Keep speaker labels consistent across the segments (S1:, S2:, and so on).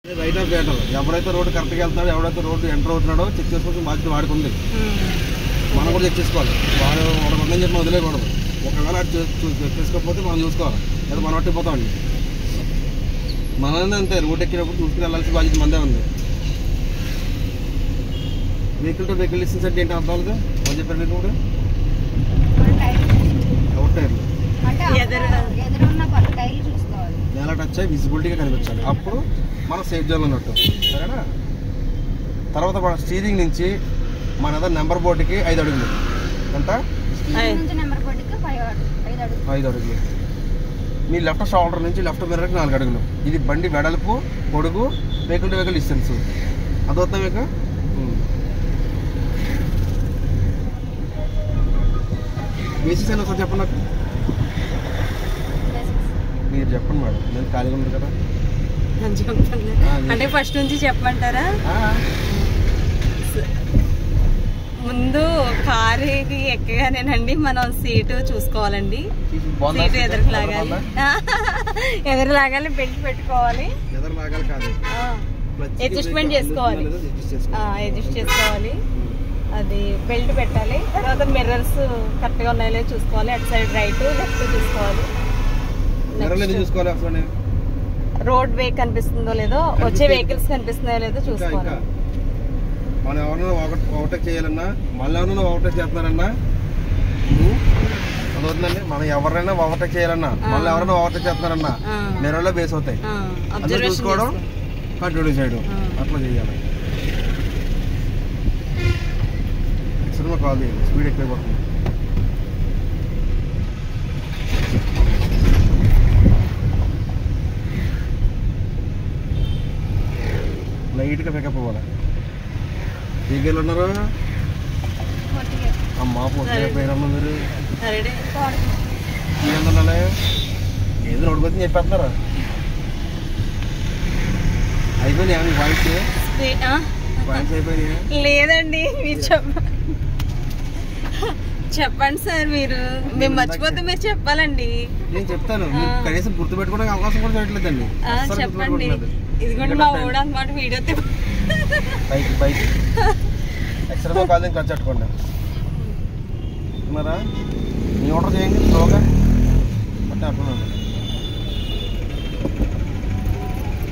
S1: Right of better. ఎవరైతే road కరెక్ట్గా వెళ్తున్నాడో, ఎవరైతే రోడ్డు ఎంటర్ అవుతున్నాడో చెక్ చేసుకోవాల్సిన బాధ్యత వాడుకుంది. మనం కూడా చెక్ చేసుకోవాలి. వాడు ఒకటి ఉందని చెప్పి వదిలేయకూడదు. ఒకవేళ చెక్ చేసుకోకపోతే మనం చూసుకోవాలి, లేదా మనం పట్టిపోతామండి. మనల్ని అంతే, రోడ్డు ఎక్కినప్పుడు చూసుకుని వెళ్ళాల్సిన బాధ్యత మనదే ఉంది. వెహికల్ టు వెహికల్ డిస్టెన్స్ అంటే ఏంటి అర్థం అవుతుంది? అని చెప్పారు మీకు ఇప్పుడు ఎవరి టైర్లు నేల టచ్ అయ్యి విజిబిలిటీగా కనిపించాలి, అప్పుడు మనం సేఫ్ జోన్ ఉన్నట్టు. సరేనా? తర్వాత మన స్టీరింగ్ నుంచి మన ఏదో నెంబర్ బోర్డుకి 5 అడుగులు అంట, 5 అడుగులు. మీ లెఫ్ట్ షోల్డర్ నుంచి లెఫ్ట్ మిర్రర్కి 4 అడుగులు. ఇది బండి వెడల్పు, పొడుగు, వెహికల్ టు వెహికల్ డిస్టెన్స్. అదవుతా మీకు బేసిక్స్ అని ఒకసారి చెప్పండి నాకు. మీరు చెప్పండి మేడం, నేను ఖాళీగా ఉంది కదా.
S2: అంటే ఫస్ట్ నుంచి చెప్పమంటారా? ముందు కారుకి ఎక్కగానేనండి మనం సీటు చూసుకోవాలండి. సీటు ఎదురు లాగాలి, బెల్ట్ పెట్టుకోవాలి, అడ్జస్ట్మెంట్ చేసుకోవాలి, అడ్జస్ట్ చేసుకోవాలి. అది బెల్ట్ పెట్టాలి. తర్వాత మిర్రర్స్ కరెక్ట్గా ఉన్నాయో చూసుకోవాలి. అటు సైడ్ రైట్ లెఫ్ట్ చూసుకోవాలి. రోడ్ వే కనిపిస్తుందో లేదో, వచ్చే వెహికల్స్ కనిపిస్తున్నాయో లేదో చూసుకోవాలి.
S1: మనం ఎవరైనా ఓవర్టేక్ చేయాలన్నా, మళ్ళీ ఎవరైనా ఓవర్టేక్ చేస్తున్నారన్నా అదవుతుందండి. మనం ఎవరైనా ఓవర్టేక్ చేయాలన్నా, మళ్ళీ ఎవరైనా ఓవర్టేక్ చేస్తున్నారన్నా మిర్రర్లో బేస్ అవుతాయి. అట్లా చూసుకోవడం, కంటిన్యూ చేయడం, అట్లా చేయాలి. సినిమా కాల్ చేయాలి, స్పీడ్ ఎక్కువైపోతుంది. లైట్గా పికప్ అవ్వాలి. ఏ గేర్లు ఉన్నారు అమ్మా? పోయినమ్మా మీరు ఏందన్నాలే ఏదో నోడిపోతుంది చెప్పేస్తున్నారా? అయిపోయినాయా మీ వాయిస్? అయిపోయినాయా?
S2: లేదండి, మీరు చెప్పండి సార్. మేము మర్చిపోతే మీరు చెప్పాలండి.
S1: నేను చెప్తాను, కనీసం గుర్తుపెట్టుకోవడానికి అవకాశం కూడా చేయట్లేదండి.
S2: చెప్పండి. ఇదిగోండి మా ఊడు అన్నమాట. వీడియో
S1: బైక్ ఎక్స్ట్రా కాదు, ఖర్చు పెట్టుకోండి. ఉన్నారా? మీ ఆర్డర్ చేయండి స్లోగా. అంటే అట్లా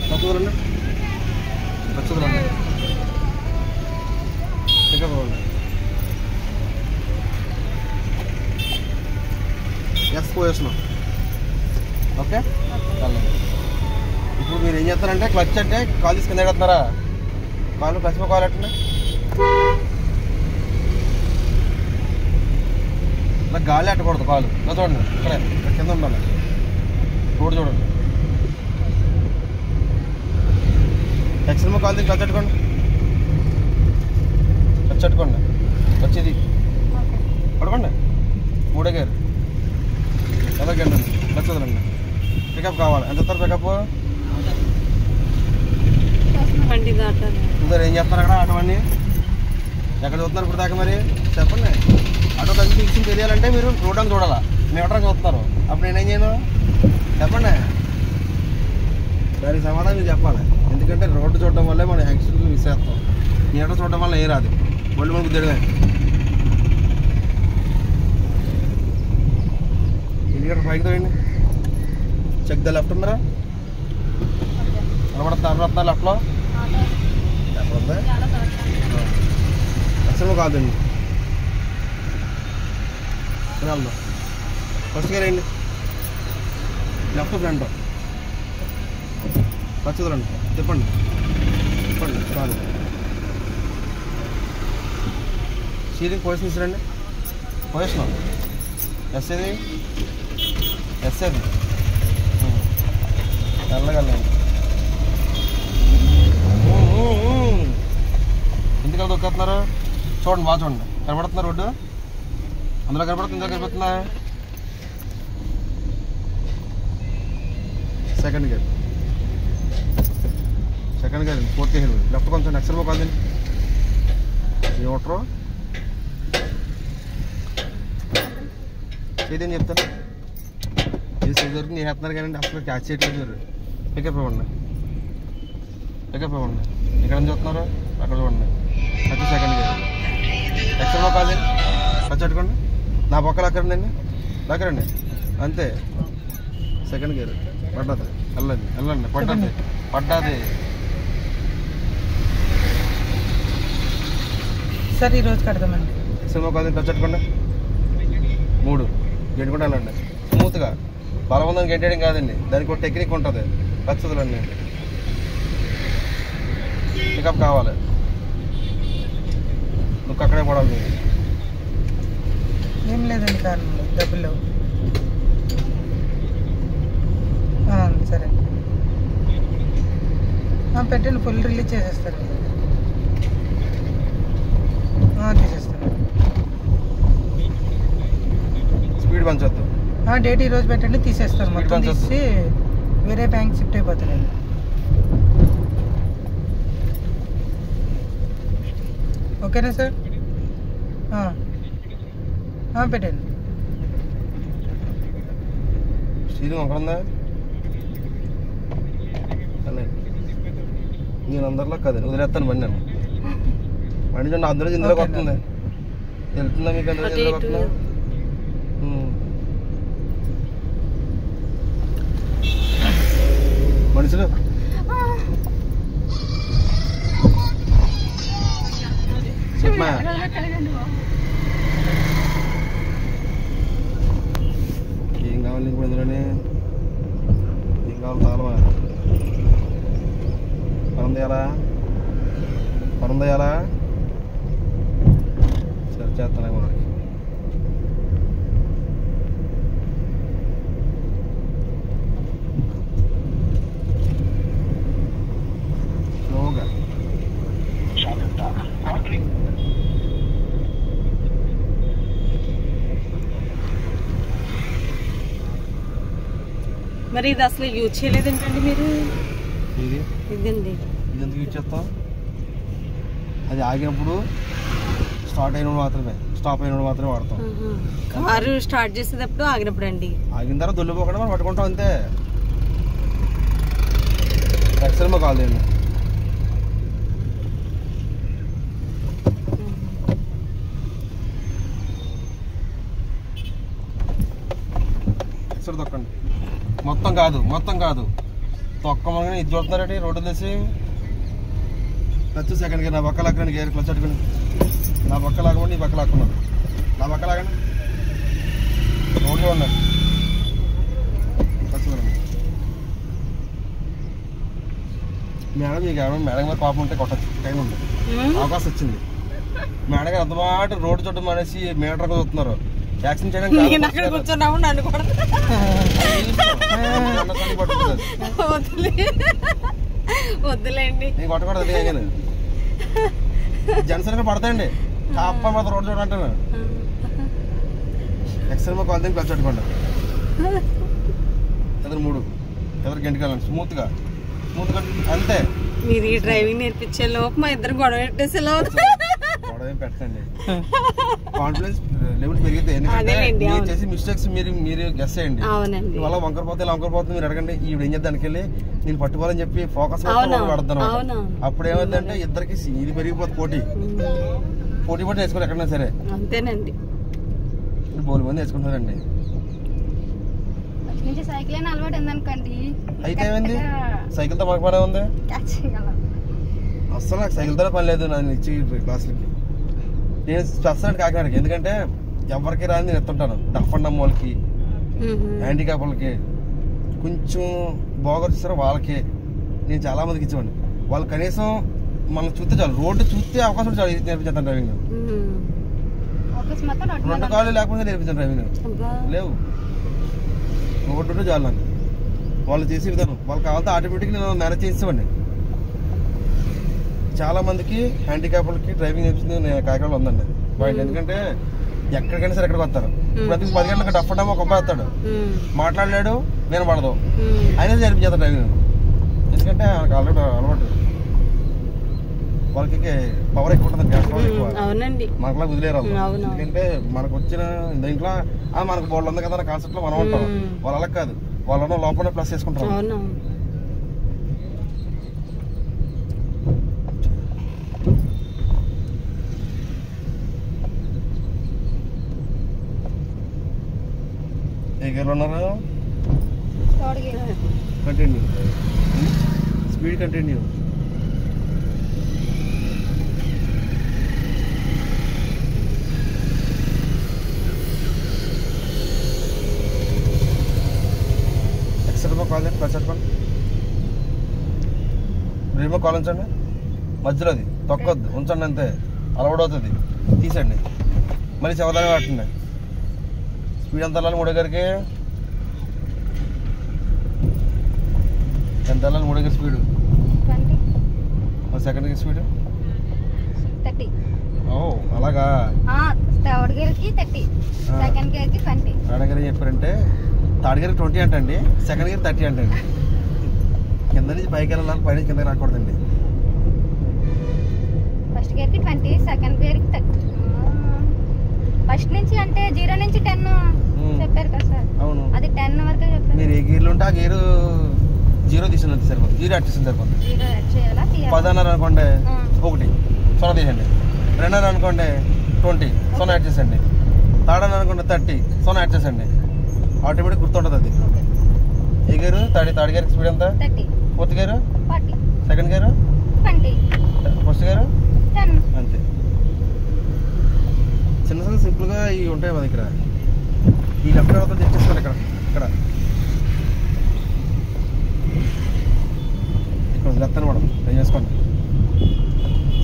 S1: ఖర్చుదలండి, ఖర్చుదలండి, పికప్ అవ్వండి. ఎస్ పోయేస్తున్నాం. ఓకే, ఇప్పుడు మీరు ఏం చేస్తారంటే క్లచ్ అంటే కాల్ తీసుకుని ఎడుతున్నారా? కాలు క్లచ్ కాల్ ఎట్టండి. ఇలా గాలి అట్టకూడదు కాలు. ఇలా చూడండి, ఇక్కడే కింద ఉండాలి. రోడ్డు చూడండి. ఎక్స్ట్రా కాల్ దీన్ని క్లచ్ పెట్టుకోండి, క్లచ్ పెట్టుకోండి. వచ్చేది పడుకోండి. 3వ గేర్ ఎదగండి, క్లచ్ వదలండి. పికప్ కావాలి. ఎంత వస్తారు పికప్? చూసారు ఏం చేస్తున్నారు అక్కడ? ఆటో అన్నీ ఎక్కడ చూస్తున్నారు ఇప్పుడు దాకా? మరి చెప్పండి. ఆటో కలిసి తీసుకుని తెలియాలంటే మీరు రోడ్ అని చూడాలా, మేము ఎవరైనా చూస్తున్నారు. అప్పుడు నేనేం చేయను చెప్పండి. దానికి సమాధానం మీరు చెప్పాలి. ఎందుకంటే రోడ్డు చూడడం వల్లే మనం యాక్సిడెంట్లు మిస్ చేస్తాం. మీ ఆటో చూడడం వల్ల ఏం రాదు, ఒళ్ళు మనకు గుద్దేయడమే. ఇండికేటర్ పైకి తోయండి. చెక్ ద లెఫ్ట్ ఉందరా? కనబడుతున్నారు లెఫ్ట్లో? అసలు కాదండి. వెళ్దాం. ఫస్ట్ గేర్ వేయండి, లెఫ్ట్ ఫ్రంట్ ఖర్చుదలండి. చెప్పండి చెప్పండి. కాదు స్టీరింగ్ పొజిషన్ ఇస్తారండి. పొజిషన్ ఎస్ఏది ఎస్ఏది వెళ్ళగలండి. ఎందుకలా దొక్కుతున్నారు? చూడండి, బాగా చూడండి. కనబడుతున్నారు రోడ్డు? అందులో కనబడుతుంది, ఇందులో కనబడుతుందా? Second gear, second gear, 4th gear. Left కొంచెం నెక్స్ట్ కాదు న్యూట్రో ఏదని చెప్తాను. ఇది సైజ్ వరకు నేను వేస్తున్నారు కానీ అసలు క్యాచ్ చేయట్లేదు. మీరు పికప్ ఇవ్వండి. పికప్ ఇవ్వండి. ఇక్కడ నుంచి చూస్తున్నారు అక్కడ చూడండి. వచ్చి సెకండ్ గేర్ ఎక్స్ట్రా కాదు వచ్చి పెట్టుకోండి. నా పక్కన అక్కడండి దగ్గరండి అంతే. సెకండ్ గేర్ పడ్డది వెళ్ళండి వెళ్ళండి పడ్డది పడ్డది.
S3: సార్ ఈరోజు కడదామండి.
S1: సినిమా కాదు టచ్ పెట్టుకోండి. 3 గెంటుకుంటే వెళ్ళండి స్మూత్గా. బలవంతం గెంటేయడం కాదండి, దానికి ఒక టెక్నిక్ ఉంటుంది. ఖచ్చితండి పికప్ కావాలి. నువ్వు అక్కడే పడాలి. మీరు
S3: ఏం లేదండి కారణంలో డబ్బులు. సరే పెట్టండి. ఫుల్ రిలీజ్ చేసేస్తారు. తీసేస్తాను.
S1: స్పీడ్ పంచొద్దు.
S3: డేట్ ఈరోజు పెట్టండి తీసేస్తాను. మొత్తం తీసి వేరే బ్యాంక్ షిఫ్ట్ అయిపోతానండి. ఓకేనా సార్? పెట్టండి.
S1: స్టీరింగ్ అక్కడ ఉందా? నేను అందరిలో కదండి వదిలేస్తాను బండి. నేను బండి చూడండి అందులో ఇందులోకి వస్తుంది. వెళ్తుందా మీకు అందులో ఇందులోకి వస్తుందా? మనుషులు చెప్పమా ఏం కావాలి నీకు ఇందులోనే? ఏం కావాలి? తాళమా? పరందయాలా సరే చేస్తాను మనకి. స్లోగా
S2: మరి ఇది అసలు యూజ్ చేయలేదేంటండి మీరు? ఇదండి
S1: ఇదెందుకు యూజ్ చేస్తాం? అది ఆగినప్పుడు స్టార్ట్ అయినప్పుడు మాత్రమే, స్టాప్ అయినప్పుడు మాత్రమే వాడతాం.
S2: కారు స్టార్ట్ చేసేటప్పుడు ఆగినప్పుడు అండి.
S1: ఆగిన తర్వాత దొల్లిపోకుండా మనం పట్టుకుంటాం అంతే. ఎక్సెల్ కాల్ చేయండి. ఎక్సెల్ తొక్కండి. మొత్తం కాదు తొక్కమని ఇది చూస్తున్నారండి. రోడ్డు తీసి క్లచ్ సెకండ్ గేర్. నా పక్క లాగండి. గేర్ క్లచ్ అట్టుకుని నా పక్క లాగమండి. ఈ పక్క లాక్కున్నాను. నా పక్క లాగండి. రోడ్డు ఉండండి. క్లచ్ చూడండి. మేడం గారు పాపం ఉంటే కొట్టచ్చు. టైం ఉంది, అవకాశం వచ్చింది. మేడం గారు అంత మాట రోడ్డు చుట్టూ మానేసి మీటర్ చూస్తున్నారు. యాక్సిడెంట్ చేయడానికి
S2: కూర్చున్నాము నన్ను వద్దులేండి.
S1: నేను కొట్టకూడదు. జనసేన పడతాయండి. అప్ప మాత్రం రోడ్డు చూడంటాను. ఎక్స్ఎల్ కాల్ క్లచ్ పెట్టుకోండి. ఎదురు 3 ఎదురు గంటకెళ్ళండి. స్మూత్గా అంతే.
S2: మీరు ఈ డ్రైవింగ్ నేర్పించే లోపు మా ఇద్దరు గొడవ పెట్టేసే
S1: గొడవ ఏం పెట్టండి. కాన్ఫిడెన్స్ లెవెల్ పెరిగితే. ఎందుకంటే మీరు చేసి మిస్టేక్స్ మీరు గెస్ చేయండి. వాళ్ళ వంకరపోతే ఇలా వంకరపోతుంది మీరు అడగండి. ఈవిడ ఏం చేద్దాం దానికి వెళ్ళి నేను పట్టుకోవాలని చెప్పి ఫోకస్ పడతాను. అప్పుడు ఏమైందంటే ఇద్దరికి ఇది పెరిగిపోతుంది. పోటీ నేర్చుకోవాలి ఎక్కడైనా సరే.
S2: అంతేనండి.
S1: బోలు మంది నేర్చుకుంటారండి.
S4: సైకిల్ అలవాటు ఉందనుకోండి.
S1: అయితే ఏమైంది? సైకిల్తో మాకు పనే ఉంది. అస్సలు నాకు సైకిల్తో పని లేదు. నన్ను ఇచ్చి క్లాసులకి నేను స్పెషల్ కాకినాడకి. ఎందుకంటే ఎవరికి రాని నేను ఎత్తుంటాను. డఫ్ అండ్ డమ్ వాళ్ళకి, హ్యాండిక్యాప్ వాళ్ళకి, కొంచెం బాగా చూస్తారో వాళ్ళకి నేను చాలా మందికి ఇచ్చేవాడిని. వాళ్ళు కనీసం మనం చూస్తే చాలు, రోడ్డు చూస్తే అవకాశం చాలు నేర్పించేస్తాను డ్రైవింగ్. 2 కాళ్ళు లేకపోతే నేర్పించాను డ్రైవింగ్. లేవు, రోడ్డు చాలు నాకు. వాళ్ళు చేసే విధానం వాళ్ళకి కావాలంటే ఆటోమేటిక్గా నేను మేనేజ్ చేసేవాడిని. చాలా మందికి హ్యాండిక్యాప్లకి డ్రైవింగ్ నేర్పించింది నేను కాకినాడలో ఉందండి పాయింట్. ఎందుకంటే ఎక్కడికైనా సరే ఎక్కడికి వస్తారు. ప్రతి 10 గంటలకు డఫ్ అండ్ ఒక అబ్బాయి వస్తాడు, మాట్లాడలేడు, వినపడదు, అయినా నేర్పించేస్తాను డ్రైవింగ్. ఎందుకంటే వాళ్ళకి ఆల్రెడీ అలవాటు. వాళ్ళకి పవర్ ఎక్కువ ఉంటుంది, గ్యాస్ పవర్ ఎక్కువ. మనకులా వదిలేరు. ఎందుకంటే మనకు వచ్చిన దీంట్లో మనకు బోర్డు ఉంది కదా కాన్సెప్ట్ లో మనం ఉంటాం. వాళ్ళు అలా కాదు, వాళ్ళ లోపల ప్లస్ చేసుకుంటారు. గేర్లు ఉన్నారు.
S4: Third gear.
S1: Continue, speed continue. Except call చేయండి, ప్రెస్ చెప్పండి. రిమోట్ కాల్ ఉంచండి, మధ్యలో అది తొక్కొద్దు, ఉంచండి అంతే. అలవాటు అవుతుంది, తీసండి. మళ్ళీ చవదానే పట్టండి. స్పీడ్ ఎంత వెళ్ళాలి? 3 దగ్గరికి ఎంత వెళ్ళాలి? 3 దగ్గర స్పీడ్
S4: 20.
S1: సెకండ్కి స్పీడ్
S4: 30.
S1: ఓ అలాగా.
S4: థర్డ్ గేర్ కి 30, సెకండ్ గేర్ కి 20.
S1: దగ్గర చెప్పారంటే థర్డ్ గేర్ 20 అంటండి, సెకండ్ గేర్ 30 అంటండి. కింద నుంచి పైకి వెళ్ళాలి, పై నుంచి కిందకి రాకూడదండి.
S4: ఫస్ట్ గేర్ కి 20, సెకండ్ గేర్ కి 30. ఫస్ట్ నుంచి అంటే 0 నుంచి 10 చెప్పారు కదా సార్.
S1: అవును,
S4: అది 10 వరకే చెప్పారు.
S1: మీరు ఏ గేర్లు ఉంటే ఆ గేరు 0 తీసినంత సరిపోతుంది, 0 యాడ్ చేసిన సరిపోతుంది.
S4: 0 యాడ్ చేయాలా?
S1: 10 అన్నారు అనుకోండి, 1 0 తీసండి. 2 అన్నారు అనుకోండి, 20 0 యాడ్ చేసండి. థర్డ్ అని అనుకోండి, 30 0 యాడ్ చేసండి. ఆటోమేటిక్ గుర్తుంటుంది అది. ఏ గేరు? థర్డ్ గేర్ స్పీడ్ ఎంత?
S4: 30.
S1: Fourth gear
S4: 40.
S1: Second gear
S4: 20.
S1: First gear
S4: 10.
S1: అంతే. చిన్న చిన్న సింపుల్గా ఇవి ఉంటాయి మన దగ్గర. ఈ లెఫ్ట్ తర్వాత తెచ్చేసుకోండి. ఇక్కడ ఇక్కడ ఇక్కడ లెఫ్ట్ అని మేడం ట్రై చేసుకోండి.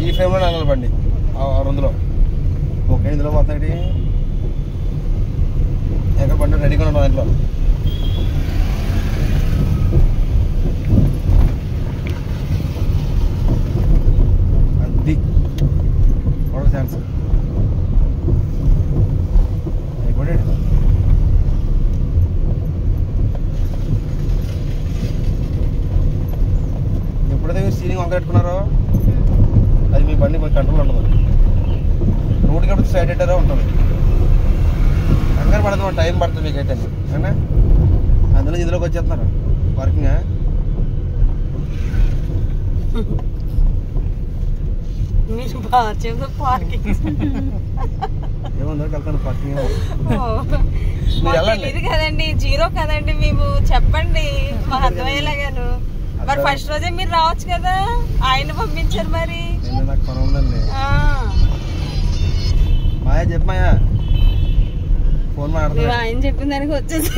S1: ఈ ఫ్రేమ్లో వెళ్ళాలి బండి, ఆ 2లో. ఓకే, ఇందులో పోతాయి. ఎక్కడ బండి రెడీగా ఉంటాం దాంట్లో. అది ఆర్డర్ ఛాన్స్ అయిపోయాడు. ఎప్పుడైతే మీరు స్టీరింగ్ వంక పెట్టుకున్నారో అది మీ బండి కంట్రోల్ ఉండదు. రోడ్కి ఎప్పుడు సైడ్ ఎట్టారో ఉంటుంది. కంగారు పడుతుంది, టైం పడుతుంది మీకు అయితే. అవునా? అందులో ఇందులోకి వచ్చేస్తున్నారు వర్కింగ్.
S2: మీరు బాగా చెప్తే పార్కింగ్
S1: ఏముందో వెళ్తాను పార్కింగ్. మీరు వెళ్ళండి.
S2: తెలియదు కదండి, 0 కదండి. మేము చెప్పండి మాకు అర్థమయ్యేలాగాను. మరి ఫస్ట్ రోజే మీరు రావచ్చు కదా, ఆయన పంపించారు. మరి
S1: నాకు పని ఉందండి. మాయా చెప్పు, మాయా ఫోన్ మాట్లాడుతున్నా.
S2: ఆయన చెప్పిన దానికి వచ్చేసి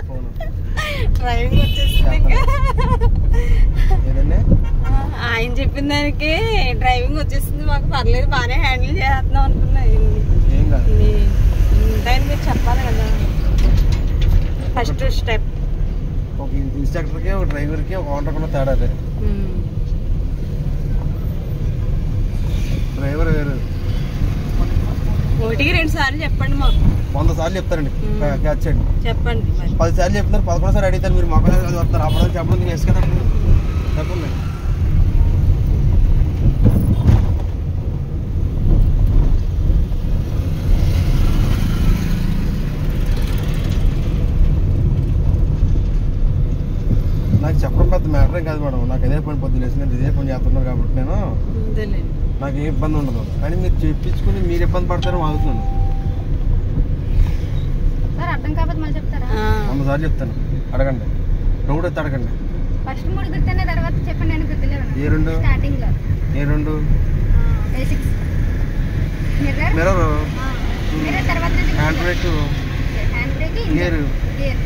S1: ఫోన్
S2: డ్రైవింగ్ వచ్చేసింది. ఇంకా
S1: ఏదండి?
S2: ఆయన చెప్పిన దానికి డ్రైవింగ్ వచ్చేసింది. మాకు పర్లేదు, బాగానే హ్యాండిల్ చేస్తున్నాం అనుకున్నా.
S1: ఏం కాదు,
S2: దాన్ని మీరు చెప్పాలి కదా. ఫస్ట్ స్టెప్
S1: ఒక ఇన్స్ట్రక్టర్కి, ఒక డ్రైవర్కి, ఒక ఓనర్కి తేడా. అదే డ్రైవర్ వేరు.
S2: 1కి 2 సార్లు చెప్పండి మాకు.
S1: 100 సార్లు చెప్తారండి, క్యాచ్ చేయండి.
S2: చెప్పండి.
S1: 10 సార్లు చెప్తున్నారు, 11 సార్లు అడుగుతారు. మీరు మాకు వస్తారు, అప్పుడు చెప్పడం మీకు వేసు కదా. చెప్పండి. నాకు చెప్పడం పెద్ద మ్యాటర్ ఏం కాదు మేడం. నాకు ఇదే పని పొద్దున వేసింది, ఇదే పని చేస్తున్నారు కాబట్టి నేను నాకు ఏ ఇబ్బంది ఉండదు. కానీ మీరు చెప్పించుకుని మీరు ఇబ్బంది పడతారో ఆగుతున్నాను.
S4: అర్థం కాకపోతే మళ్ళీ చెప్తారా?
S1: 100 సార్లు చెప్తాను, అడగండి. రోడ్ ఎత్తి అడగండి.
S4: ఫస్ట్ 3 గుర్తున్న తర్వాత చెప్పండి. నేను గుర్తులేవు.
S1: ఏ 2?
S4: స్టార్టింగ్ లో
S1: ఏ 2?
S4: బేసిక్స్. మిర్రర్,
S1: మిర్రర్,
S4: మిర్రర్ తర్వాత
S1: hand brake,
S4: hand brake,
S1: gear.
S4: Gear.